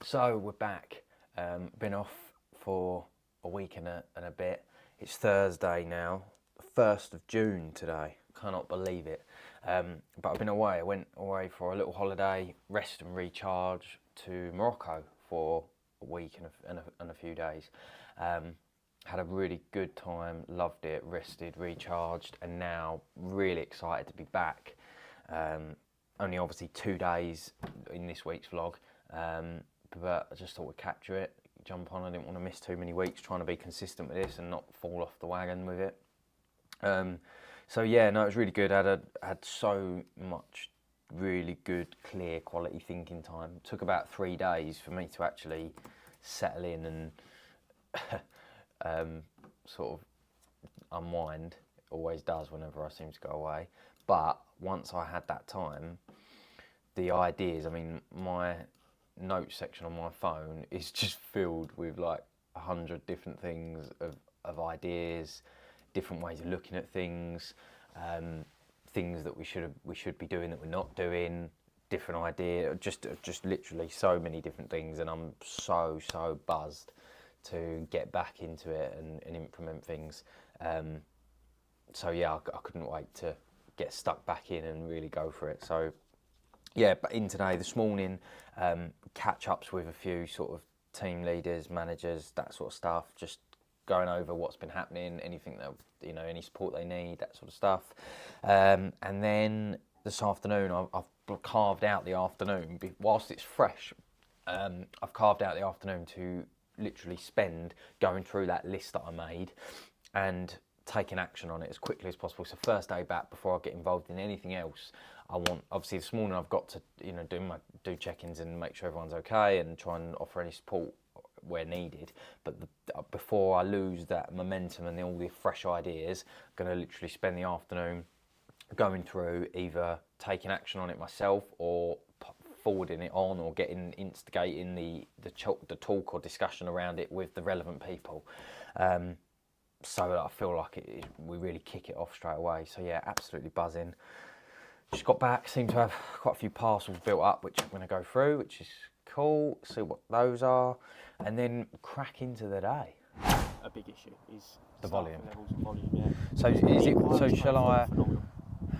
So we're back. Been off for a week and a bit. It's Thursday now, 1st of June today. Cannot believe it. But I've been away. I went away for a little holiday, rest and recharge to Morocco for a week and a few days. Had a really good time, loved it, rested, recharged, and now really excited to be back. Only obviously 2 days in this week's vlog. But I just thought we'd capture it, jump on. I didn't want to miss too many weeks trying to be consistent with this and not fall off the wagon with it. So yeah, no, it was really good. I had so much really good, clear, quality thinking time. It took about 3 days for me to actually settle in and sort of unwind. It always does whenever I seem to go away. But once I had that time, the ideas, I mean, my notes section on my phone is just filled with like 100 different things of ideas, different ways of looking at things, things that we should be doing that we're not doing, different idea, just literally so many different things, and I'm so buzzed to get back into it and implement things. So yeah, I couldn't wait to get stuck back in and really go for it. So yeah, but in today, this morning, catch-ups with a few sort of team leaders, managers, that sort of stuff, just going over what's been happening, anything that, you know, any support they need, that sort of stuff. And then this afternoon, I've carved out the afternoon, whilst it's fresh, I've carved out the afternoon to literally spend going through that list that I made and taking action on it as quickly as possible. So first day back, before I get involved in anything else, I want, obviously this morning I've got to, you know, do check-ins and make sure everyone's okay and try and offer any support where needed. But before I lose that momentum and all the fresh ideas, I'm going to literally spend the afternoon going through, either taking action on it myself or forwarding it on, or instigating the talk or discussion around it with the relevant people. So that I feel like we really kick it off straight away. So yeah, absolutely buzzing. Just got back, seem to have quite a few parcels built up, which I'm going to go through, which is cool, see what those are, and then crack into the day. A big issue is the volume. Levels of volume, yeah. So is it? So shall I?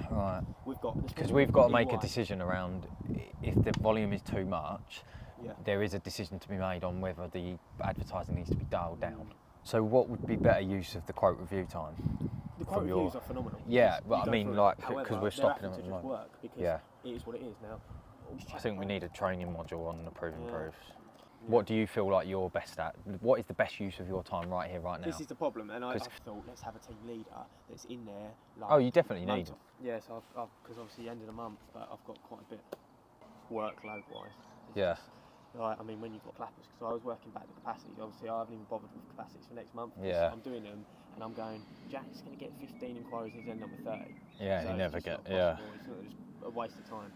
Right. Because we've got to make a decision around if the volume is too much. Yeah. There is a decision to be made on whether the advertising needs to be dialed down. So what would be better use of the quote review time? The quote reviews are phenomenal. Yeah, but I mean, like, because we're stopping them at the moment. Work because yeah. It is what it is now. I think we need a training module on the proven proofs. Yeah. What do you feel like you're best at? What is the best use of your time right here, right now? This is the problem, and I thought, let's have a team leader that's in there. Like, oh, you definitely need. Yeah, so because obviously the end of the month, but I've got quite a bit workload-wise. Yeah. Right, I mean, when you've got clappers, because I was working back the capacities, obviously I haven't even bothered with capacities for next month. Yeah. I'm doing them, and I'm going, Jack's going to get 15 inquiries and he's end up with 30. Yeah, so he never get. Yeah. It's not just a waste of time.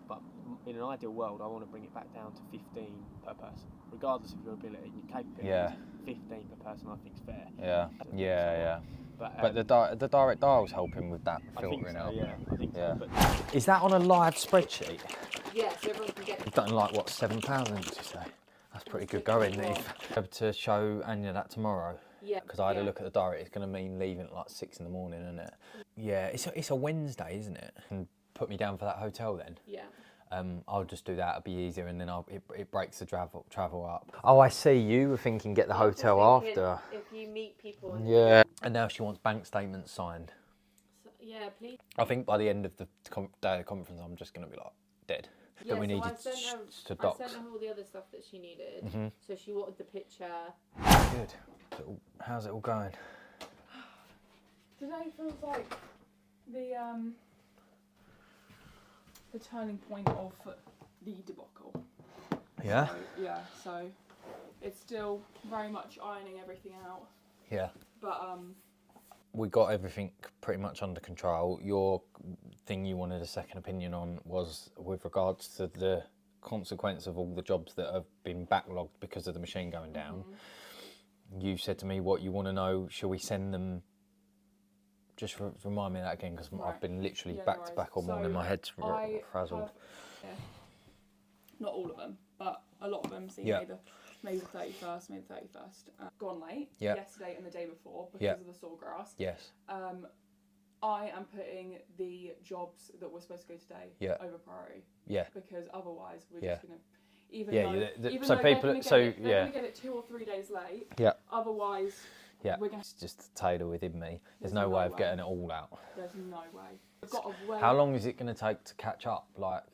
But in an ideal world, I want to bring it back down to 15 per person, regardless of your ability and your capabilities. Yeah. 15 per person, I think is fair. Yeah. Yeah. But the direct dial's helping with that filtering out. Yeah, I think so. But is that on a live spreadsheet? Yeah, so everyone can get it. You've done like, what, 7,000, did you say? That's pretty good going, Neve. To show Anya that tomorrow. Yeah. Because I had a look at the diary, it's going to mean leaving at like 6 in the morning, isn't it? Yeah, it's a Wednesday, isn't it? And put me down for that hotel then. Yeah. I'll just do that, it'll be easier, and then it breaks the travel up. Oh, I see, you were thinking get the hotel after. If you meet people. Yeah. And now she wants bank statements signed. So, yeah, please. I think by the end of the day of the conference, I'm just going to be like, dead. Yeah, that we needed to docs. I sent her all the other stuff that she needed. Mm-hmm. So she wanted the picture. Good. How's it all going? Today feels like the turning point of the debacle. Yeah? So it's still very much ironing everything out. Yeah. But we got everything pretty much under control. Your thing you wanted a second opinion on was with regards to the consequence of all the jobs that have been backlogged because of the machine going down. Mm-hmm. You said to me what you want to know. Shall we send them? Just remind me of that again, because I've been literally back to back all morning. My head's frazzled. Not all of them, but a lot of them see Yeah. maybe the 31st, gone late Yeah. yesterday and the day before because Yeah. of the sawgrass. Yes. I am putting the jobs that were supposed to go today Yeah. over priority. Yeah. Because otherwise we're Yeah. just going to, even Yeah, though, so even though people- they're going so, to yeah. get it 2 or 3 days late. Yeah. Otherwise, Yeah. we're going It's just Taylor within me. There's There's no no way of way. getting it all out. there's no way. We've got a way. How long is it going to take to catch up? Like,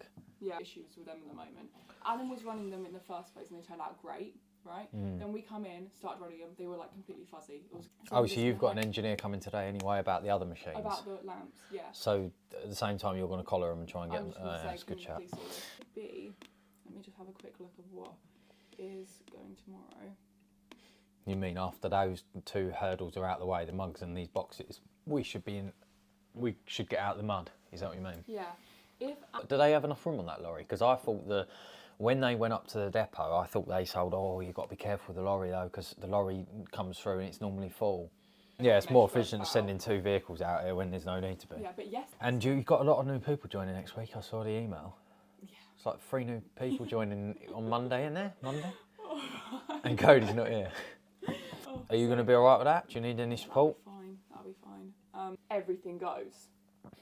Yeah, issues with them at the moment. Alan was running them in the first place and they turned out great, right? Then we come in, started running them, they were like completely fuzzy. It was, so you've got an engineer coming today anyway about the other machines. about the lamps, yeah. So at the same time, you're going to collar them and try and get I'm them. just gonna say, That's a good can shout. you please sort this? Let me just have a quick look of what is going tomorrow. You mean after those 2 hurdles are out of the way, the mugs and these boxes, we should get out of the mud? Is that what you mean? Yeah. If Do they have enough room on that lorry? Because I thought when they went up to the depot, I thought they sold, you've got to be careful with the lorry though, because the lorry comes through and it's normally full. Yeah, it's more efficient sending 2 vehicles out here when there's no need to be. Yeah, but yes. And you've got a lot of new people joining next week. I saw the email. Yeah. It's like 3 new people joining on Monday, in there? Monday? And Cody's not here. Are you going to be all right with that? Do you need any support? That'll be fine. Everything goes.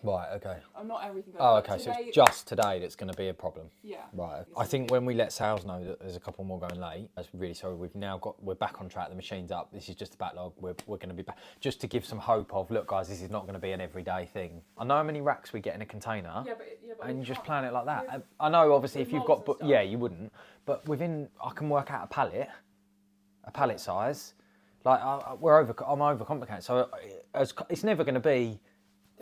Right, okay. Not everything goes. Oh, but okay, so today, it's just today that's going to be a problem. Yeah. Right. I think when we let sales know that there's a couple more going late, I'm really sorry. We're back on track. The machine's up. This is just a backlog. We're going to be back. Just to give some hope of, look, guys, this is not going to be an everyday thing. I know how many racks we get in a container. Yeah, but And we you just can't- plan it like that. with- I know, obviously, with if you've molds got, and stuff. yeah, you wouldn't. But I can work out a pallet size. Like I'm overcomplicated. So it's never going to be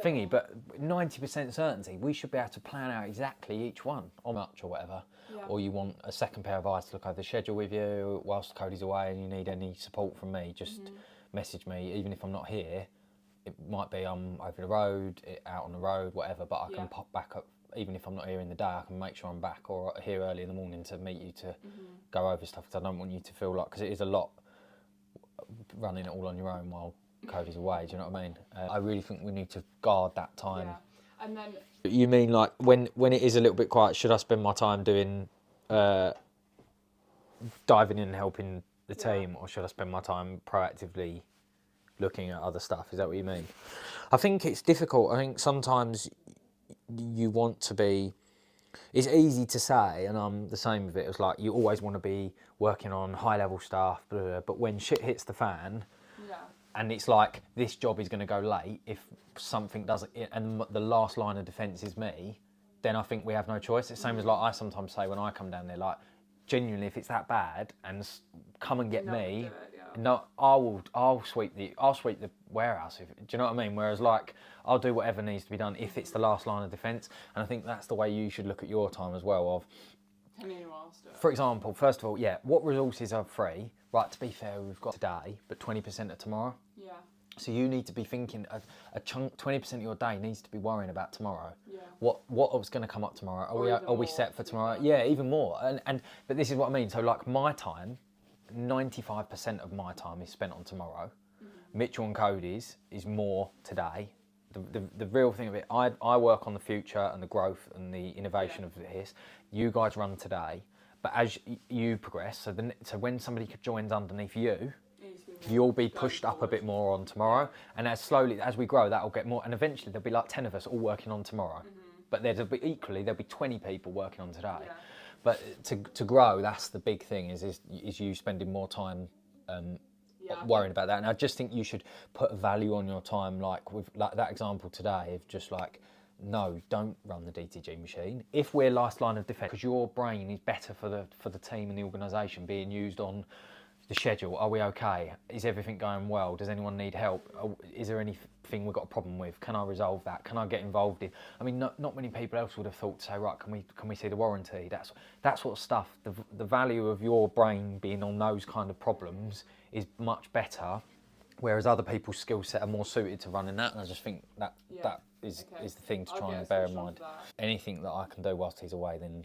thingy, but 90% certainty, we should be able to plan out exactly each one, or much or whatever. Yeah. Or you want a second pair of eyes to look over the schedule with you whilst Cody's away, and you need any support from me, just message me. Even if I'm not here, it might be I'm over the road, out on the road, whatever. But I can pop back up. Even if I'm not here in the day, I can make sure I'm back or here early in the morning to meet you to go over stuff. Because I don't want you to feel like, because it is a lot running it all on your own while Cody's away. Do you know what I mean? I really think we need to guard that time. Yeah. And then You mean like when it is a little bit quiet, should I spend my time doing diving in and helping the team, or should I spend my time proactively looking at other stuff? Is that what you mean? I think it's difficult. I think sometimes you want to be. It's easy to say, and I'm the same with it. It's like you always want to be working on high level stuff, blah, blah, blah, but when shit hits the fan, and it's like this job is going to go late if something doesn't, and the last line of defence is me, then I think we have no choice. It's the same as like I sometimes say when I come down there, like genuinely, if it's that bad, and come and get me. No, I'll sweep the warehouse. Do you know what I mean? Whereas like I'll do whatever needs to be done if it's the last line of defence, and I think that's the way you should look at your time as well. Of, tell me anyone else do it. for example, first of all, what resources are free? Right, to be fair, we've got today, but 20% of tomorrow. Yeah. So you need to be thinking a chunk, 20% of your day needs to be worrying about tomorrow. Yeah. What was going to come up tomorrow? Or even Are we more, set for to be tomorrow? fair. Yeah, even more. But this is what I mean. So like my time, 95% of my time is spent on tomorrow. Mitchell and Cody's is more today. The real thing of it, I work on the future and the growth and the innovation of this. You guys run today, but as you progress, so when somebody joins underneath you, you'll be pushed up a bit more on tomorrow, and as we grow, that'll get more, and eventually there'll be like 10 of us all working on tomorrow. But there'll be 20 people working on today. Yeah. But to grow, that's the big thing. Is you spending more time worrying about that. And I just think you should put a value on your time, like with like that example today of just like, no, don't run the DTG machine. If we're last line of defence, because your brain is better for the team and the organisation being used on the schedule. Are we okay? Is everything going well? Does anyone need help? Is there anything we've got a problem with? Can I resolve that? Can I get involved in? I mean, not many people else would have thought to say, right, can we see the warranty? That sort of stuff. The value of your brain being on those kind of problems is much better, whereas other people's skill set are more suited to running that. And I just think that is the thing to try and bear in mind. Anything that I can do whilst he's away, then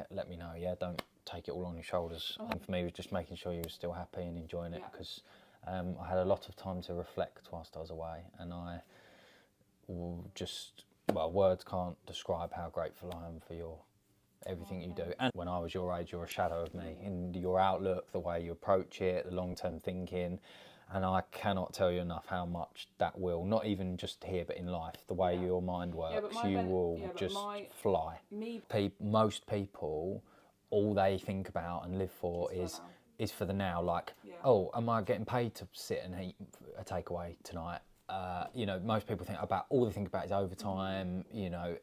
let me know. Yeah, don't take it all on your shoulders. And for me, it was just making sure you were still happy and enjoying it, because I had a lot of time to reflect whilst I was away, and I will words can't describe how grateful I am for your everything you do. And when I was your age, you're a shadow of me in your outlook, the way you approach it, the long-term thinking. And I cannot tell you enough how much that will, not even just here, but in life, the way your mind works, you will just fly. Most people, all they think about and live for is for the now. Like, oh, am I getting paid to sit and eat a takeaway tonight? You know, most people think about, all they think about is overtime, you know,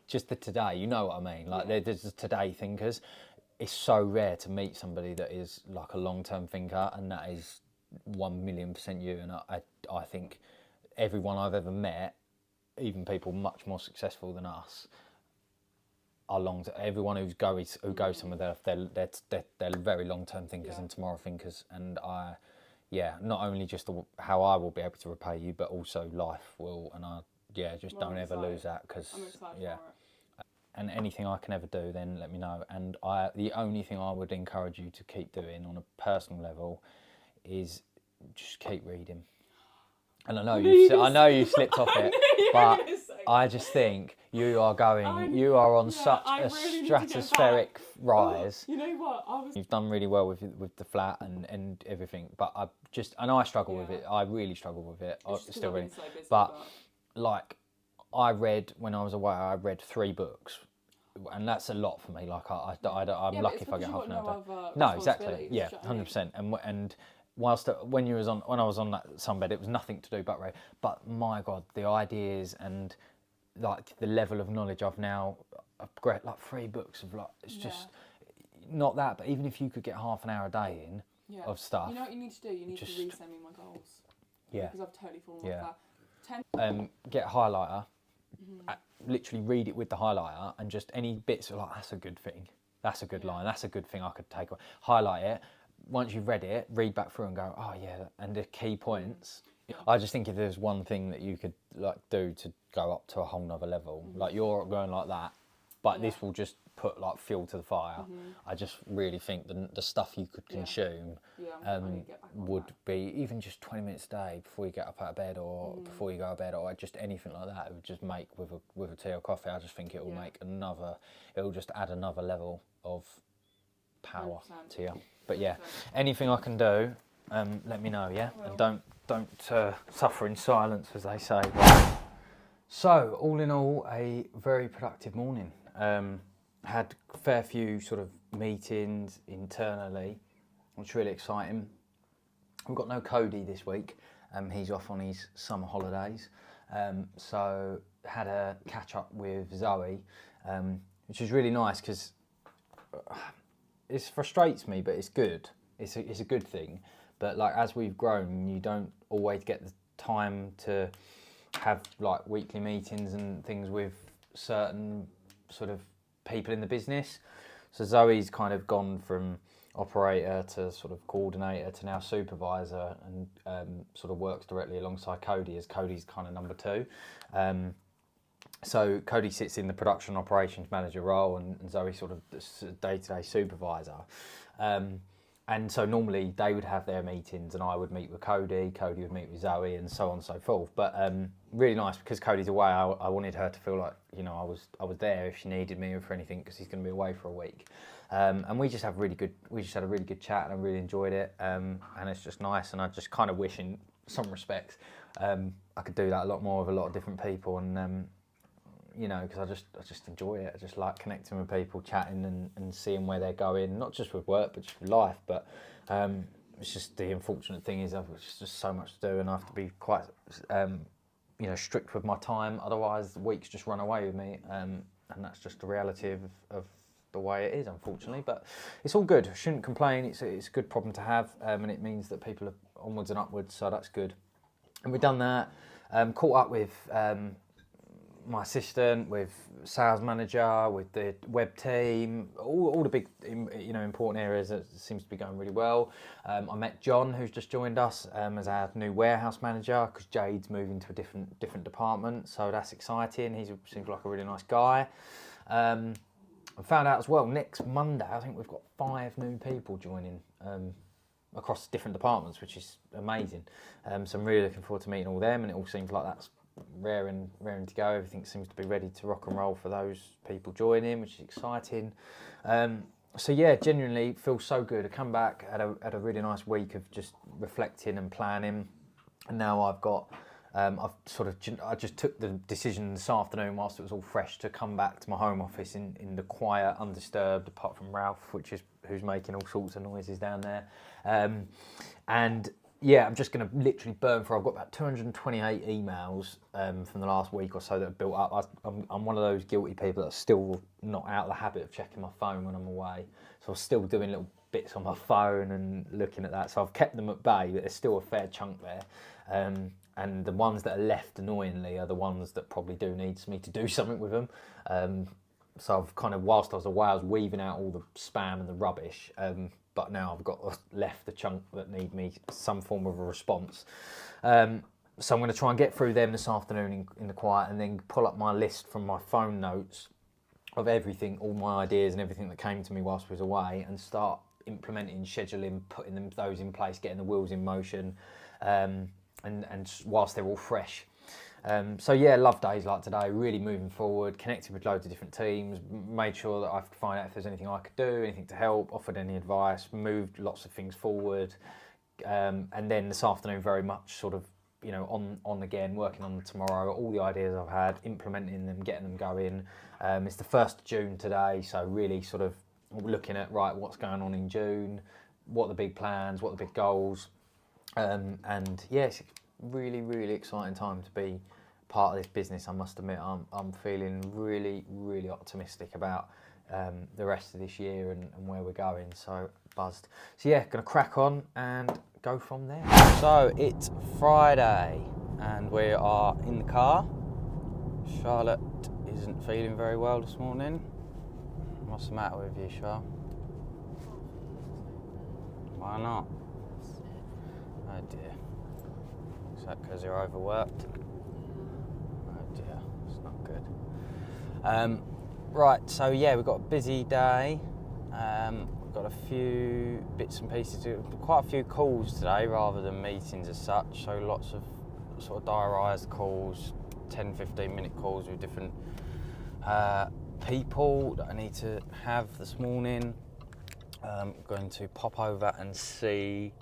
just the today, you know what I mean? Like, there's the today thinkers. It's so rare to meet somebody that is like a long-term thinker, and that is 1,000,000% you. And I think everyone I've ever met, even people much more successful than us, are everyone who goes somewhere, they're very long-term thinkers and tomorrow thinkers. And not only just how I will be able to repay you, but also life will. And don't ever lose that, because and anything I can ever do, then let me know. And the only thing I would encourage you to keep doing on a personal level is just keep reading. And I know you slipped off it, but I just think you are on such a stratospheric rise. You know what? You've done really well with the flat and everything, but I struggle with it. I really struggle with it. Still really, so busy, but like, when I was away, I read 3 books. And that's a lot for me. Like, I'm lucky if I get half an hour. No, exactly. Yeah, 100%. And whilst when I was on that sunbed, it was nothing to do but read. But my God, the ideas and like the level of knowledge I've got, like 3 books of like, it's just not that. But even if you could get half an hour a day in of stuff, you know what you need to do? You need to resend me my goals. Yeah. Because I've totally fallen off that. Get a highlighter. Literally read it with the highlighter, and just any bits are like, that's a good thing, that's a good line, that's a good thing I could take away. Highlight it. Once you've read it, read back through and go, oh yeah, and the key points. I just think if there's one thing that you could like do to go up to a whole nother level, like you're going like that, but this will just put like fuel to the fire. I just really think the stuff you could consume would be even just 20 minutes a day before you get up out of bed, or before you go to bed, or just anything like that. It would just make with a tea or coffee. I just think it will it'll just add another level of power 100%. To you. But anything I can do, let me know. And don't suffer in silence, as they say. So all in all, a very productive morning. Had a fair few sort of meetings internally, which is really exciting. We've got no Cody this week. He's off on his summer holidays. So had a catch up with Zoe, which is really nice, because it frustrates me, but it's good. It's a good thing. But like, as we've grown, you don't always get the time to have like weekly meetings and things with certain sort of people in the business. So Zoe's kind of gone from operator to sort of coordinator to now supervisor, and sort of works directly alongside Cody, as Cody's kind of number 2. So Cody sits in the production operations manager role, and Zoe sort of the day-to-day supervisor. And so normally they would have their meetings, and I would meet with Cody would meet with Zoe, and so on and so forth. But really nice, because Cody's away, I wanted her to feel like, you know, I was there if she needed me or for anything, because he's going to be away for a week. And we just had a really good chat, and I really enjoyed it. And it's just nice, and I just kind of wish, in some respects, I could do that a lot more with a lot of different people, and you know, because I just enjoy it. I just like connecting with people, chatting and seeing where they're going, not just with work, but just with life. But it's just, the unfortunate thing is it's just so much to do, and I have to be quite, strict with my time. Otherwise, the weeks just run away with me, and that's just the reality of the way it is, unfortunately. But it's all good. I shouldn't complain. It's a good problem to have, and it means that people are onwards and upwards, so that's good. And we've done that. Caught up with my assistant, with sales manager, with the web team, all the big, important areas. That seems to be going really well. I met John, who's just joined us as our new warehouse manager, because Jade's moving to a different department, so that's exciting. He seems like a really nice guy. I found out as well, next Monday, I think we've got 5 new people joining across different departments, which is amazing. So I'm really looking forward to meeting all them, and it all seems like that's raring to go. Everything seems to be ready to rock and roll for those people joining, which is exciting. So yeah, genuinely feels so good. I come back, had a really nice week of just reflecting and planning, and now I've got. I just took the decision this afternoon, whilst it was all fresh, to come back to my home office in the quiet, undisturbed, apart from Ralph, who's making all sorts of noises down there. And yeah, I'm just going to literally burn through. I've got about 228 emails from the last week or so that have built up. I'm one of those guilty people that's still not out of the habit of checking my phone when I'm away. So I'm still doing little bits on my phone and looking at that. So I've kept them at bay, but there's still a fair chunk there. And the ones that are left, annoyingly, are the ones that probably do need me to do something with them. So I've kind of, whilst I was away, I was weaving out all the spam and the rubbish. But now I've got left the chunk that need me some form of a response. So I'm going to try and get through them this afternoon in the quiet, and then pull up my list from my phone notes of everything, all my ideas and everything that came to me whilst I was away, and start implementing, scheduling, putting those in place, getting the wheels in motion. And whilst they're all fresh. So yeah, love days like today, really moving forward, connected with loads of different teams, made sure that I could find out if there's anything I could do, anything to help, offered any advice, moved lots of things forward. And then this afternoon, very much sort of, on again, working on tomorrow, all the ideas I've had, implementing them, getting them going. It's the 1st of June today, so really sort of looking at, right, what's going on in June, what are the big plans, what are the big goals. And yeah, it's a really, really exciting time to be part of this business. I must admit, I'm feeling really, really optimistic about the rest of this year and where we're going. So buzzed. So yeah, going to crack on and go from there. So it's Friday and we are in the car. Charlotte isn't feeling very well this morning. What's the matter with you, Char? Why not? Oh dear. Is that because you're overworked? Oh dear, it's not good. Right, so yeah, we've got a busy day. We've got a few bits and pieces to do. Quite a few calls today rather than meetings as such. So lots of sort of diarised calls, 10-15 minute calls with different people that I need to have this morning. I'm going to pop over and see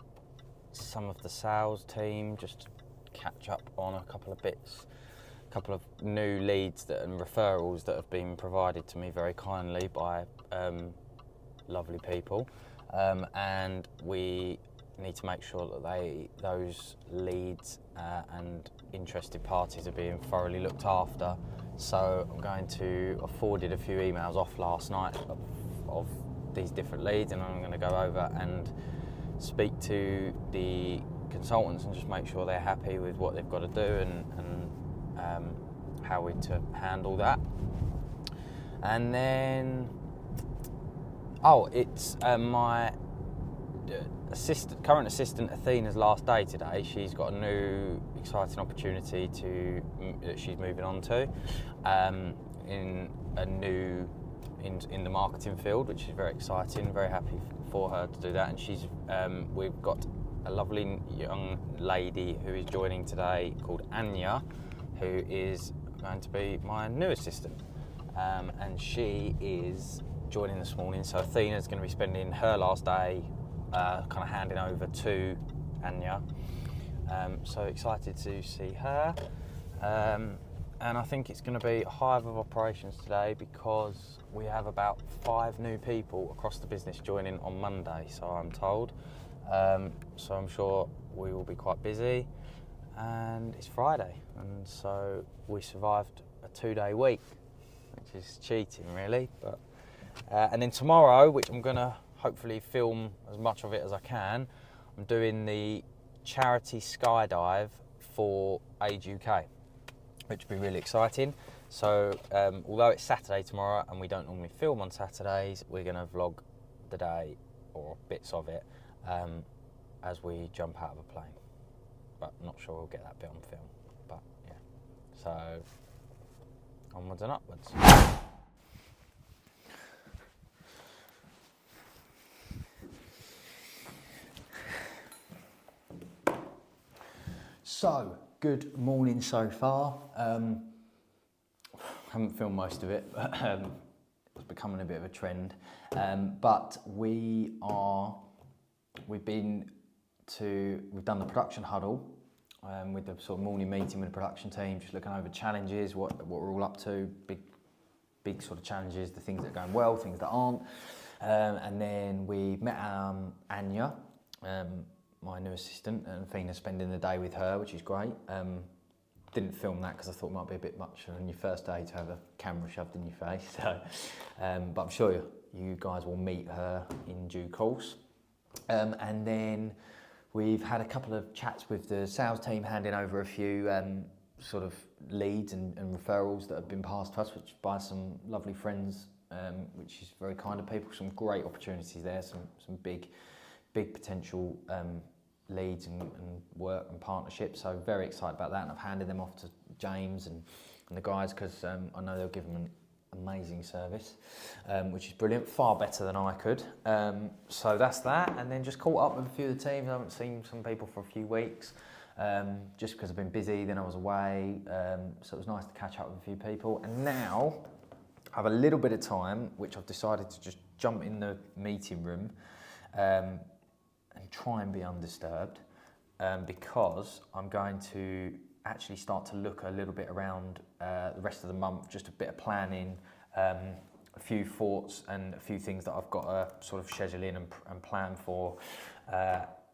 some of the sales team, just catch up on a couple of bits, a couple of new leads and referrals that have been provided to me very kindly by lovely people, and we need to make sure that those leads and interested parties are being thoroughly looked after. So I'm going to, I forwarded a few emails off last night of these different leads, and I'm going to go over and speak to the consultants and just make sure they're happy with what they've got to do and how we're to handle that. And then, it's my current assistant Athena's last day today. She's got a new exciting opportunity that she's moving on to in the marketing field, which is very exciting. Very happy for her to do that. And we've got a lovely young lady who is joining today called Anya, who is going to be my new assistant, and she is joining this morning. So Athena's going to be spending her last day kind of handing over to Anya. So excited to see her. And I think it's going to be a hive of operations today because we have about 5 new people across the business joining on Monday, so I'm told. So I'm sure we will be quite busy. And it's Friday, and so we survived a 2-day week, which is cheating really. But and then tomorrow, which I'm going to hopefully film as much of it as I can, I'm doing the charity skydive for Age UK, which will be really exciting. So although it's Saturday tomorrow and we don't normally film on Saturdays, we're going to vlog the day or bits of it as we jump out of a plane. But not sure we'll get that bit on film. But yeah, so onwards and upwards. So, good morning so far. Haven't filmed most of it, but it's becoming a bit of a trend. But we've done the production huddle with the sort of morning meeting with the production team, just looking over challenges, what we're all up to, big sort of challenges, the things that are going well, things that aren't. And then we met Anya, my new assistant, and Fina's spending the day with her, which is great. Didn't film that because I thought it might be a bit much on your first day to have a camera shoved in your face. So, but I'm sure you guys will meet her in due course. And then we've had a couple of chats with the sales team, handing over a few sort of leads and referrals that have been passed to us, which by some lovely friends, which is very kind of people. Some great opportunities there, some big potential leads and work and partnerships. So very excited about that, and I've handed them off to James and the guys because I know they'll give them an amazing service, which is brilliant, far better than I could. So that's that, and then just caught up with a few of the teams. I haven't seen some people for a few weeks, just because I've been busy, then I was away, so it was nice to catch up with a few people. And now I have a little bit of time, which I've decided to just jump in the meeting room and try and be undisturbed, because I'm going to actually start to look a little bit around the rest of the month, just a bit of planning, a few thoughts and a few things that I've got to sort of schedule in and plan for,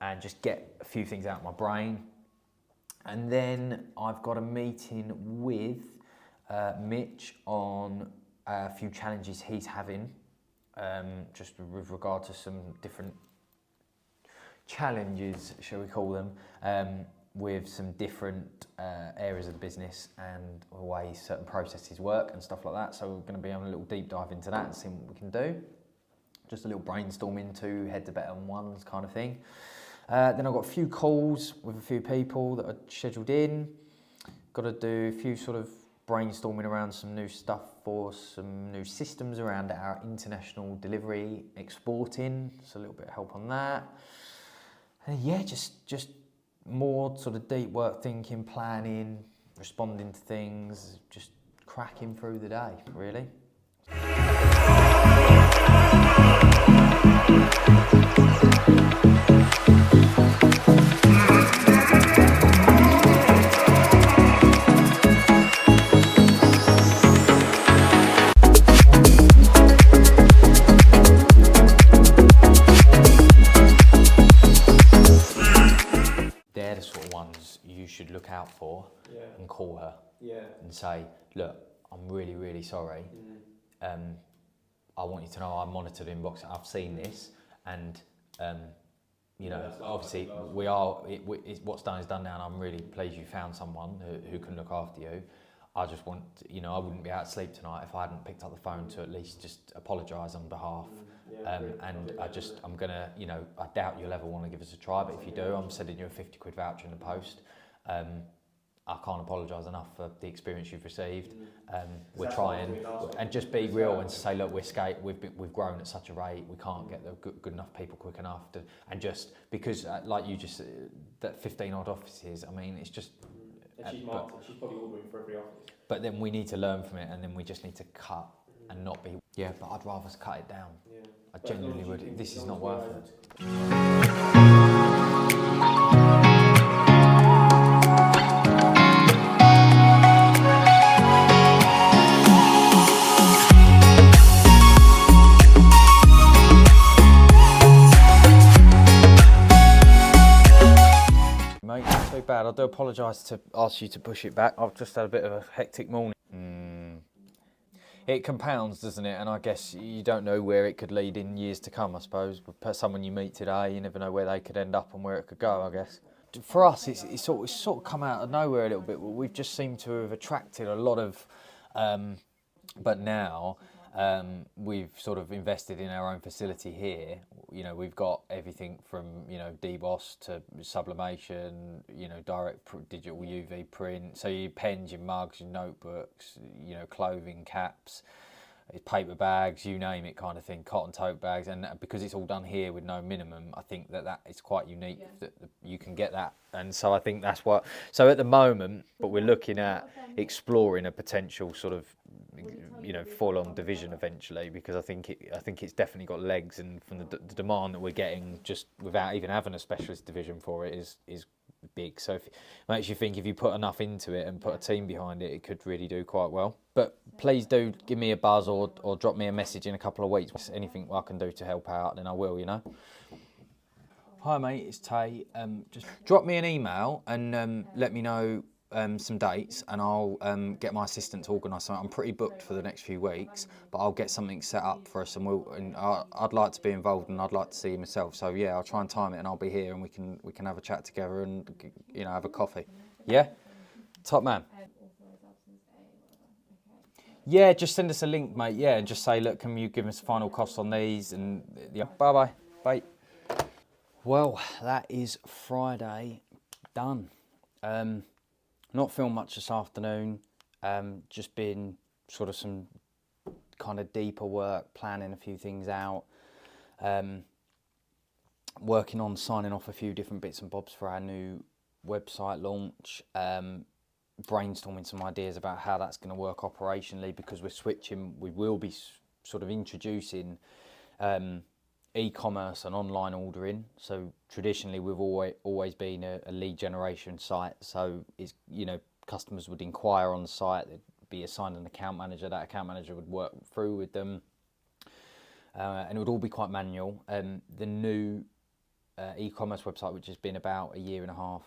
and just get a few things out of my brain. And then I've got a meeting with Mitch on a few challenges he's having, just with regard to some different challenges, shall we call them, with some different areas of the business and the way certain processes work and stuff like that. So we're going to be having a little deep dive into that and see what we can do. Just a little brainstorming, 2 heads are better than ones kind of thing. Then I've got a few calls with a few people that are scheduled in. Got to do a few sort of brainstorming around some new stuff for some new systems around our international delivery exporting. So a little bit of help on that. And yeah, just more sort of deep work thinking, planning, responding to things, just cracking through the day, really. They're the sort of ones you should look out for, and call her and say, look, I'm really, really sorry. I want you to know I monitored the inbox, I've seen this, and obviously what's done is done now, and I'm really pleased you found someone who can look after you. I just want, I wouldn't be out to sleep tonight if I hadn't picked up the phone to at least just apologise on behalf. And I'm gonna, I doubt you'll ever want to give us a try, but if you do, I'm sending you a 50 quid voucher in the post. I can't apologise enough for the experience you've received. We're trying, and just be real and say, look, we've grown at such a rate, we can't get the good enough people quick enough to, and just because, like you just, that 15 odd offices, I mean, it's just. She's probably ordering for every office. But then we need to learn from it, and then we just need to cut and not be. Yeah, but I'd rather cut it down. Yeah. I genuinely would. This is not worth it. Mate, not too bad. I do apologise to ask you to push it back. I've just had a bit of a hectic morning. It compounds, doesn't it? And I guess you don't know where it could lead in years to come, I suppose. With someone you meet today, you never know where they could end up and where it could go, I guess. For us, it's sort of come out of nowhere a little bit. We've just seemed to have attracted a lot of... but now we've sort of invested in our own facility here. We've got everything from, deboss to sublimation, direct digital UV print. So your pens, your mugs, your notebooks, clothing, caps, it's paper bags, you name it, kind of thing, cotton tote bags, and because it's all done here with no minimum, I think that is quite unique that you can get that, and so I think that's what. So at the moment, but we're looking at exploring a potential sort of, full-on division eventually, because I think it's definitely got legs, and from the demand that we're getting, just without even having a specialist division for it, is big. So it makes you think if you put enough into it and put a team behind it, it could really do quite well. But please do give me a buzz or drop me a message in a couple of weeks. Anything I can do to help out, then I will, Hi mate, it's Tay. Just drop me an email and let me know some dates, and I'll get my assistant to organise something. I'm pretty booked for the next few weeks, but I'll get something set up for us, and I'd like to be involved, and I'd like to see you myself. So yeah, I'll try and time it, and I'll be here, and we can have a chat together and have a coffee. Yeah, top man. Yeah, just send us a link, mate. Yeah, and just say, look, can you give us final costs on these? And yeah, bye. Well, that is Friday done. Not filmed much this afternoon, just been sort of some kind of deeper work, planning a few things out, working on signing off a few different bits and bobs for our new website launch, brainstorming some ideas about how that's going to work operationally, because we will be sort of introducing e-commerce and online ordering. So traditionally we've always been a lead generation site, so it's customers would inquire on the site, there'd be assigned an account manager, that account manager would work through with them, and it would all be quite manual. The new e-commerce website, which has been about a year and a half,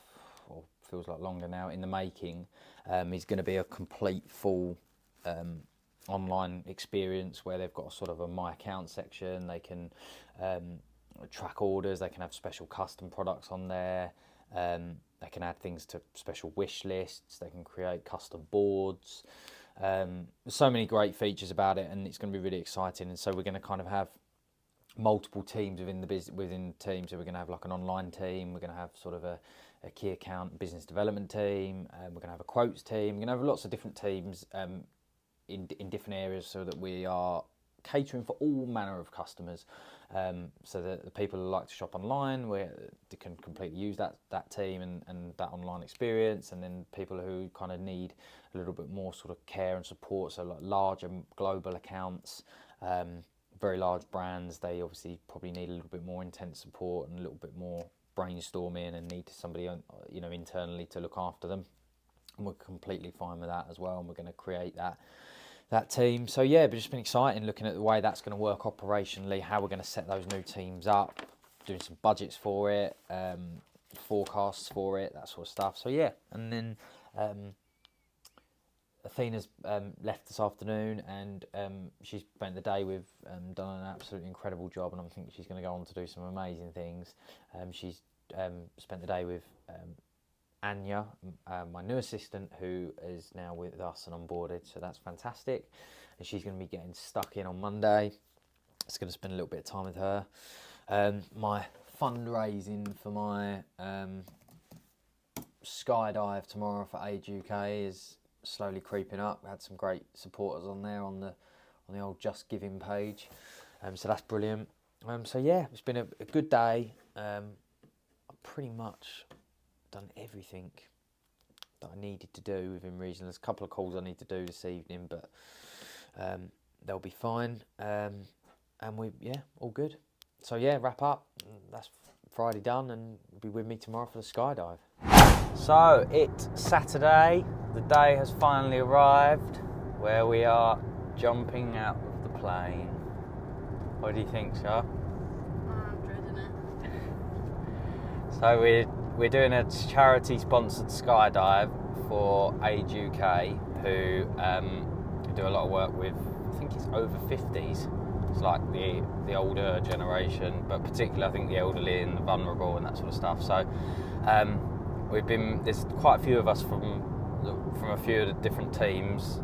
or feels like longer now, in the making, is going to be a complete full online experience where they've got a sort of a my account section. They can track orders, they can have special custom products on there, they can add things to special wish lists, they can create custom boards. There's so many great features about it, and it's going to be really exciting. And so we're going to kind of have multiple teams within the team. So we're going to have like an online team, we're going to have sort of a key account business development team, we're going to have a quotes team, we're going to have lots of different teams in different areas, so that we are catering for all manner of customers, so that the people who like to shop online, where they can completely use that team and that online experience, and then people who kind of need a little bit more sort of care and support, so like larger global accounts, very large brands, they obviously probably need a little bit more intense support and a little bit more brainstorming, and need somebody internally to look after them, and we're completely fine with that as well, and we're going to create that team. So yeah, but it's been exciting looking at the way that's going to work operationally, how we're going to set those new teams up, doing some budgets for it, forecasts for it, that sort of stuff. So yeah, and then Athena's left this afternoon, and she's spent the day with, done an absolutely incredible job, and I think she's going to go on to do some amazing things. She's spent the day with Anya, my new assistant, who is now with us and onboarded, so that's fantastic. And she's going to be getting stuck in on Monday. It's going to spend a little bit of time with her. My fundraising for my skydive tomorrow for Age UK is slowly creeping up. We had some great supporters on there on the old Just Giving page, so that's brilliant. So yeah, it's been a good day. I've pretty much done everything that I needed to do within reason. There's a couple of calls I need to do this evening, but they'll be fine. And all good. So yeah, wrap up. That's Friday done, and be with me tomorrow for the skydive. So it's Saturday. The day has finally arrived, where we are jumping out of the plane. What do you think, Shah? I'm dreading it. So we're doing a charity-sponsored skydive for Age UK, who do a lot of work with, I think it's over 50s. It's like the older generation, but particularly I think the elderly and the vulnerable and that sort of stuff. So there's quite a few of us from a few of the different teams.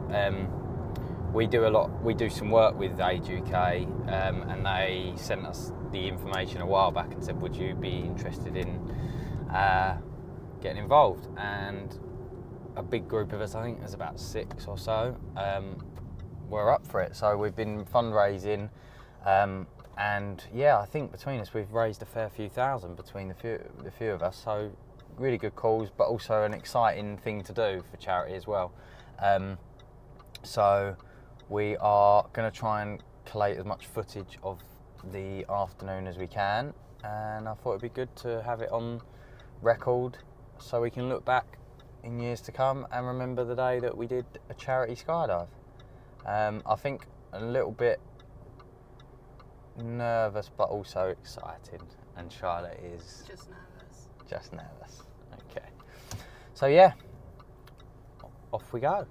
We do some work with Age UK, and they sent us the information a while back and said, would you be interested in getting involved? And a big group of us, I think there's about 6 or so, we're up for it. So we've been fundraising, and yeah, I think between us we've raised a fair few thousand between the few of us. So really good cause, but also an exciting thing to do for charity as well. So we are going to try and collate as much footage of the afternoon as we can, and I thought it'd be good to have it on record so we can look back in years to come and remember the day that we did a charity skydive. I think a little bit nervous but also excited, and Charlotte is just nervous. Okay, so yeah, off we go.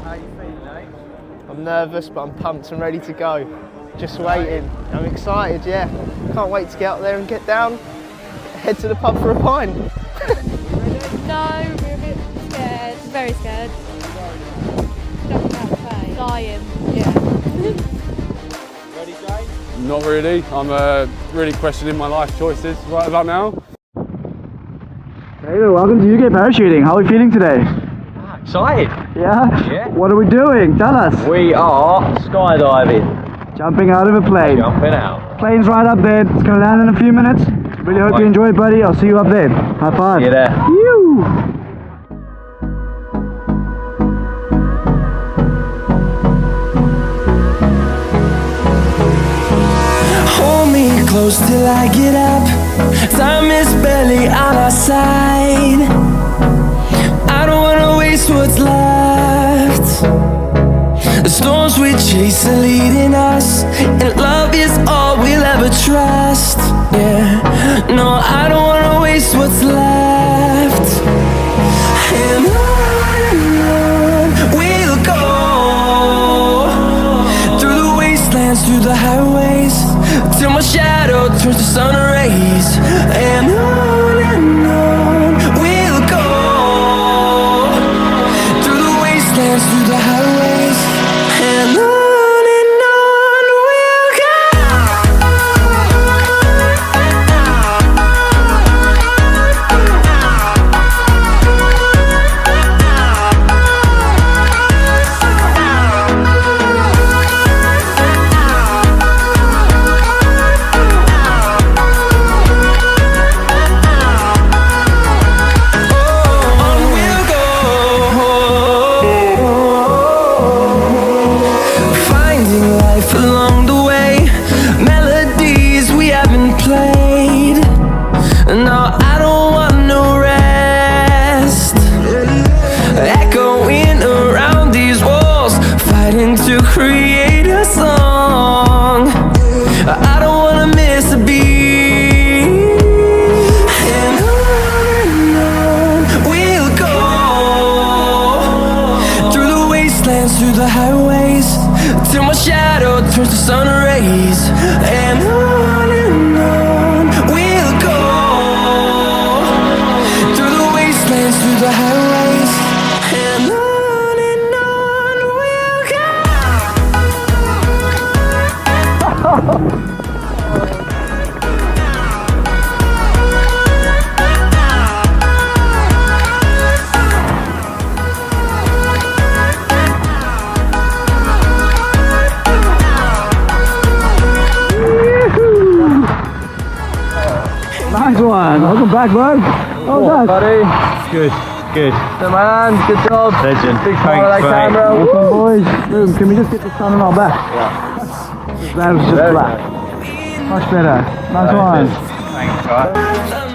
How you feeling, eh? I'm nervous, but I'm pumped and ready to go. Just waiting. I'm excited, yeah. Can't wait to get up there and get down. Head to the pub for a pint. No, we're a bit scared. Very scared. Jumping out the plane. Dying. Yeah. Ready, Jane? Not really. I'm really questioning my life choices right about now. Taylor, welcome to UK Parachuting. How are we feeling today? Excited. Yeah? Yeah. What are we doing? Tell us. We are skydiving. Jumping out of a plane. Jumping out. Plane's right up there. It's gonna land in a few minutes. Really hope you enjoy it, buddy. I'll see you up there. High five. See you there. Phew. Hold me close till I get up. Time is barely on our side. I don't wanna waste what's left. The storms we chase are leading us, and love is all we'll ever trust. Yeah, no, I don't wanna waste what's left. And on we'll go, through the wastelands, through the highways, till my shadow turns to sun rays. And on we'll go, through the wastelands, through the highways, and on we'll go. Through the highways, till my shadow turns to sun rays. And on we'll go, through the wastelands, through the highways, and on we'll go. Nice one. Welcome back, bud. Well done. Buddy. Good. Good. Good man. Good job. Legend. Big smile of that camera. Welcome, boys. Boom. Can we just get the sun on our back? Yeah. That was just black. Much better. Nice one. Thanks, guys.